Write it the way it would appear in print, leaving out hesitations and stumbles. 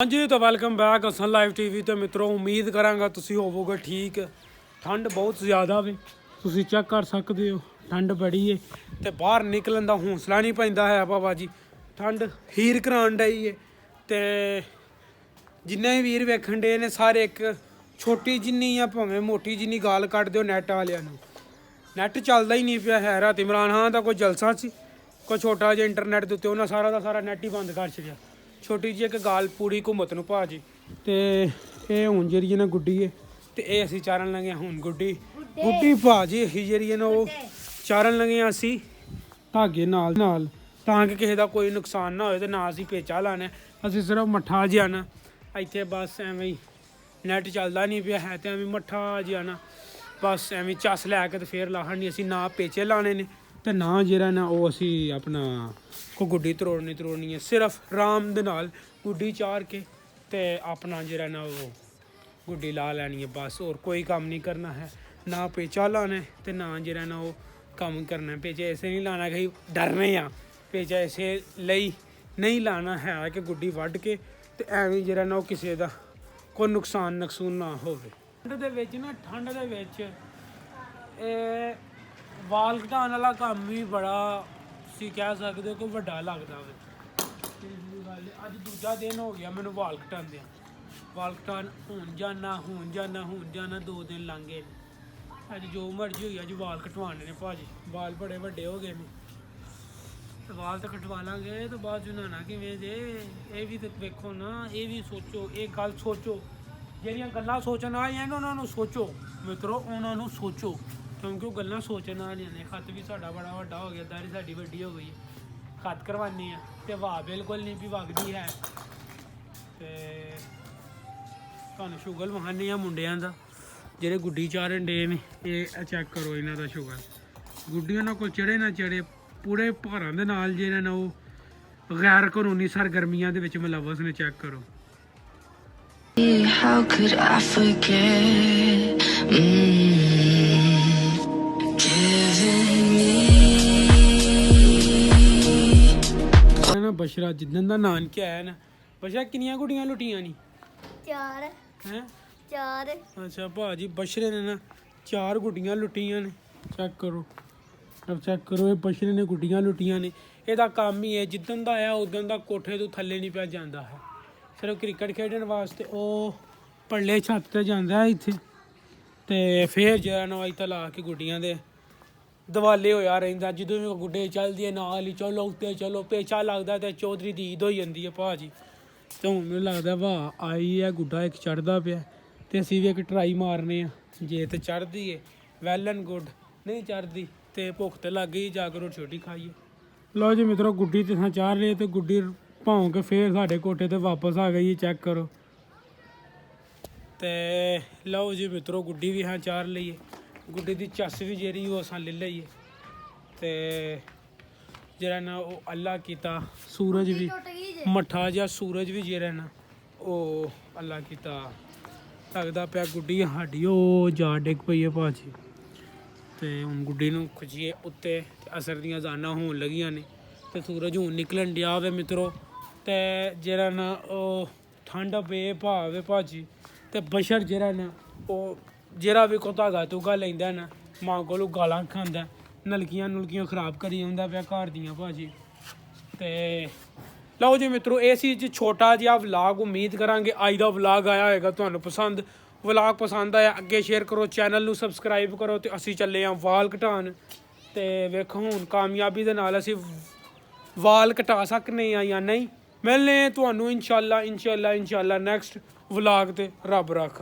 हाँ जी तो welcome back Hasan live TV तो मित्रों उम्मीद करांगा तुसी होवोगे ठीक। ठंड बहुत ज़्यादा वे तुसी चेक कर सकते हो ठंड बड़ी है तो बाहर निकलन का हौसला नहीं पैंदा है बाबा जी। ठंड हीर करान डई है तो जिन्ने भी वीर वेखन डे ने सारे एक छोटी जिन्नी या भावें मोटी जिन्नी गाल कट दो नैट वालियां नूं। नैट चलदा ही नहीं पिया है। रात इमरान खान का कोई जलसा सी कोई छोटा जिहा इंटरनैट दे उत्ते उन्हें सारा का सारा नैट ही बंद कर छड़िया। छोटी जी एक गाल पूरी घुम्मत नूं भाजी ते ये हुण जेह्ड़ी ना गुड्डी है ते ये असीं चारन लगे हुण गुड्डी भाजी जेह्ड़ी ना वो चारन लगे असीं धागे नाल तां कि किसी का कोई नुकसान ना होए ते ना असीं पेचा लाना असीं सिर्फ मट्ठा जाना इत्थे बस एवें ही नैट चलदा नहीं पिया है ते एवें मट्ठा जाना बस एवें झस लैके ते फिर लाहनी असीं ना पेचे लाने ने ते ना जेह्ड़ा ना वो असीं अपना कोई गुड्डी तरोड़नी है। सिर्फ राम दे नाल गुड्डी चार के ते अपना जेह्ड़ा ना वो गुड्डी ला लैनी है बस होर कोई कम्म नहीं करना है। ना पेचा लाना है ते ना जेह्ड़ा ना वो कम्म करना है। पेचा ऐसे नहीं लाना कि डरने आ पेचा ऐसे लई नहीं लाना है कि गुड्डी वड्ढ के ते एवें जेह्ड़ा ना वो किसी दा कोई नुकसान ना होवे। ठंड दे विच ना ठंड दे विच वाल घटाने वाला काम भी बड़ा ਤੁਸੀਂ कह सकते हो कि ਵੱਡਾ लगता ਵੇ। ਅੱਜ ਦੂਜਾ दिन हो गया मैंने वाल घटांदे वाल घटान ਹੁਣ जाना 2 दिन लंघ गए अज जो मर्जी होई अज वाल कटवाने ने भाजी वाल बड़े ਵੱਡੇ हो गए ने वाल तो कटवा लांगे तो बाद च नहाना किवें जे ये भी तो वेखो ना ये भी सोचो एक गल सोचो ਜਿਹੜੀਆਂ ਗੱਲਾਂ सोचण वालियां ने उन्होंने सोचो मित्रों उन्होंने सोचो क्योंकि वो गल्लां सोचण वालियां ने। खत भी साडा बड़ा वड्डा हो गया दारी साडी वड्डी हो गई खत करवाने आ ते वाह बिल्कुल नहीं भी वगदी है ते तुहानूं शुगल विखाने आ मुंडियां दा ਜਿਹੜੇ गुड्डी चारन डे ने ये चैक करो इन्हां दा शुगल गुड्डी उन्हां कोल चढ़े ना चढ़े पूरे भारां दे नाल ਜਿਹੜੇ ना ਉਹ गैर कानूनी सरगर्मियां दे विच मुलव्वस ने। चैक करो How could I forget? Giving me ना बशरा जिद्दन दा नानके आया ना बशरा किन्नियां गुड्डियां लुटियां नी 4 हैं 4 अच्छा भाजी बशरे ने ना 4 गुड्डियां लुटियां ने। चेक करो अब चेक करो ये बशरे ने गुड्डियां लुटियां ने। ਇਹਦਾ ਕੰਮ ਹੀ ਹੈ ਜਿੱਦਣ ਦਾ ਆਇਆ ਉਦੋਂ ਦਾ ਕੋਠੇ ਤੋਂ ਥੱਲੇ ਨਹੀਂ ਪਿਆ ਜਾਂਦਾ ਹੈ ਸਿਰਫ ਕ੍ਰਿਕਟ ਖੇਡਣ ਵਾਸਤੇ ਉਹ ਪਰਲੇ ਛੱਤ ਤੇ ਜਾਂਦਾ ਇੱਥੇ ਤੇ ਫਿਰ ਜਿਹੜਾ ਨਾ ਇੱਥੇ ਲਾ ਕੇ ਗੁੱਡੀਆਂ ਦੇ ਦਿਵਾਲੇ ਹੋਇਆ ਰਹਿੰਦਾ। ਜਦੋਂ ਵੀ ਗੁੱਡੇ ਚੱਲਦੀ ਹੈ ਨਾਲ ਹੀ ਚਲੋ ਉੱਤੇ ਚਲੋ ਪੇਚਾ ਲੱਗਦਾ ਤੇ ਚੌਧਰੀ ਦੀ ਈਦ ਹੋ ਜਾਂਦੀ ਹੈ ਭਾਜੀ। ਤੇ ਹੁਣ ਮੈਨੂੰ ਲੱਗਦਾ ਵਾਹ ਆਈ ਹੈ ਗੁੱਡਾ ਇੱਕ ਚੜ੍ਹਦਾ ਪਿਆ ਤੇ ਅਸੀਂ ਵੀ ਇੱਕ ਟਰਾਈ ਮਾਰਨੇ ਆ ਜੇ ਤੇ ਚੜ੍ਹਦੀ ਹੈ ਵੈਲ ਐਂਡ ਗੁੱਡ ਨਹੀਂ ਚੜ੍ਹਦੀ ਤੇ ਭੁੱਖ ਤੇ ਲੱਗ ਗਈ ਜਾ ਕੇ ਰੋਟੀ ਛੋਟੀ ਖਾਈਏ। ਲਓ ਜੀ ਮਿੱਤਰੋ ਗੁੱਡੀ ਤੇ ਥਾਂ ਚਾਰ ਲਈ ਤੇ ਗੁੱਡੀ ਭੌਂ ਕੇ ਫੇਰ ਸਾਡੇ ਕੋਠੇ ਤੇ ਵਾਪਸ ਆ ਗਈ। ਚੈੱਕ ਕਰੋ ਤੇ ਲਓ ਜੀ ਮਿੱਤਰੋ ਗੁੱਡੀ ਵੀ ਹਾਂ ਚਾਰ ਲਈਏ ਗੁੱਡੀ ਦੀ ਚੱਸ ਵੀ ਜਿਹੜੀ ਉਹ ਅਸਾਂ ਲੈ ਲਈਏ ਤੇ ਜਿਹੜਾ ਨਾ ਉਹ ਅੱਲਾ ਕੀਤਾ ਸੂਰਜ ਵੀ ਮੱਠਾ ਜਿਹਾ ਸੂਰਜ ਵੀ ਜਿਹੜਾ ਨਾ ਉਹ ਅੱਲਾ ਕੀਤਾ ਲੱਗਦਾ ਪਿਆ ਗੁੱਡੀ ਸਾਡੀ ਉਹ ਜਾ ਡਿੱਗ ਪਈ ਹੈ ਭਾਜੀ। ਤੇ ਹੁਣ ਗੁੱਡੀ ਨੂੰ ਖਿੱਚੀਏ ਉੱਤੇ ਤੇ ਅਸਰ ਦੀਆਂ ਜ਼ਾਨਾਂ ਹੋਣ ਲੱਗੀਆਂ ਨੇ ਤੇ ਸੂਰਜ ਹੁਣ ਨਿਕਲਣ ਡਿਆ ਵੇ ਮਿੱਤਰੋ ਤੇ ਜਿਹੜਾ ਨਾ ਉਹ ਠੰਡ ਬੇਭਾਵ ਹੈ ਭਾਜੀ। ਤੇ ਬਸ਼ਰ ਜਿਹੜਾ ਨਾ ਉਹ ਜਿਹੜਾ ਵੀ ਕੋ ਧਾਗਾ ਧੂਗਾ ਲੈਂਦਾ ਨਾ ਮਾਂ ਕੋਲੋਂ ਗਾਲਾਂ ਖਾਂਦਾ ਨਲਕੀਆਂ ਨੁਲਕੀਆਂ ਖਰਾਬ ਕਰੀ ਆਉਂਦਾ ਪਿਆ ਘਰ ਦੀਆਂ ਭਾਜੀ। ਤੇ ਲਓ ਜੀ ਮਿੱਤਰੋ ਇਹ ਸੀ ਜੀ ਛੋਟਾ ਜਿਹਾ ਵਲਾਗ। ਉਮੀਦ ਕਰਾਂਗੇ ਅੱਜ ਦਾ ਵਲਾਗ ਆਇਆ ਹੋਏਗਾ ਤੁਹਾਨੂੰ ਪਸੰਦ। ਵਲਾਗ ਪਸੰਦ ਆਇਆ ਅੱਗੇ ਸ਼ੇਅਰ ਕਰੋ ਚੈਨਲ ਨੂੰ ਸਬਸਕ੍ਰਾਈਬ ਕਰੋ ਤੇ ਅਸੀਂ ਚੱਲੇ ਹਾਂ ਵਾਲ ਘਟਾਉਣ ਤੇ ਵੇਖੋ ਹੁਣ ਕਾਮਯਾਬੀ ਦੇ ਨਾਲ ਅਸੀਂ ਵਾਲ ਘਟਾ ਸਕਨੇ ਆ ਜਾਂ ਨਹੀਂ। ਮਿਲਨੇ ਤੁਹਾਨੂੰ ਇਨਸ਼ਾਅੱਲਾ ਨੈਕਸਟ ਵਲਾਗ ਤੇ ਰੱਬ ਰਾਖਾ।